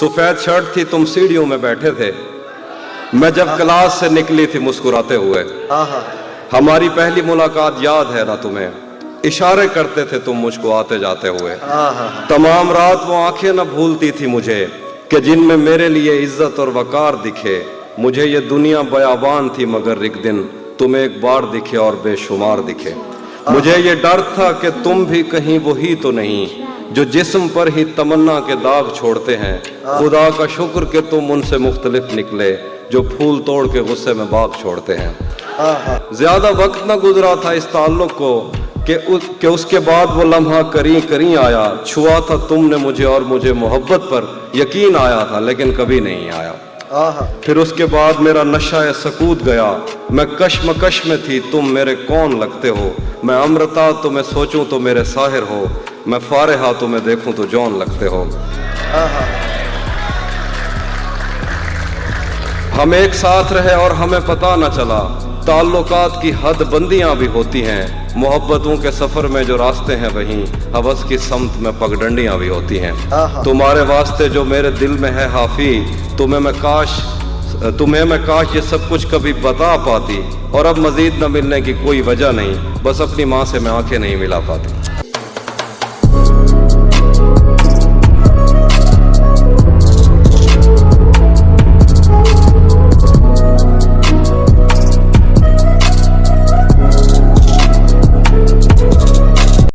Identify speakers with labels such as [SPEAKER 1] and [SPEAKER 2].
[SPEAKER 1] सफेद शर्ट थी, तुम सीढ़ियों में बैठे थे, मैं जब क्लास से निकली थी मुस्कुराते हुए। हमारी पहली मुलाकात याद है ना तुम्हें, इशारे करते थे तुम मुझको आते जाते हुए। तमाम रात वो आंखें न भूलती थी मुझे कि जिनमें मेरे लिए इज्जत और वकार दिखे। मुझे ये दुनिया बयाबान थी मगर एक दिन तुम एक बार दिखे और बेशुमार दिखे। मुझे ये डर था कि तुम भी कहीं वही तो नहीं जो जिस्म पर ही तमन्ना के दाग छोड़ते हैं। खुदा का शुक्र कि तुम उनसे मुख्तलिफ निकले जो फूल तोड़ के गुस्से में बाग छोड़ते हैं। ज्यादा वक्त न गुजरा था इस ताल्लुक को कि उसके बाद वो लम्हा करी करी आया। छुआ था तुमने मुझे और मुझे मोहब्बत पर यकीन आया था, लेकिन कभी नहीं आया। फिर उसके बाद मेरा नशा सकूत गया, मैं कश्मकश में थी, तुम मेरे कौन लगते हो। मैं अमृता तुम्हें सोचूं तो मेरे साहिर हो, मैं फारिहा तुम्हें देखूं तो जौन लगते हो। हम एक साथ रहे और हमें पता न चला, ताल्लुकात की हद बंदियां भी होती हैं। मोहब्बतों के सफर में जो रास्ते हैं वहीं हवस की समत में पगडंडियां भी होती हैं। तुम्हारे वास्ते जो मेरे दिल में है हाफी, तुम्हें मैं काश ये सब कुछ कभी बता पाती। और अब मजीद न मिलने की कोई वजह नहीं, बस अपनी माँ से मैं आंखें नहीं मिला पाती।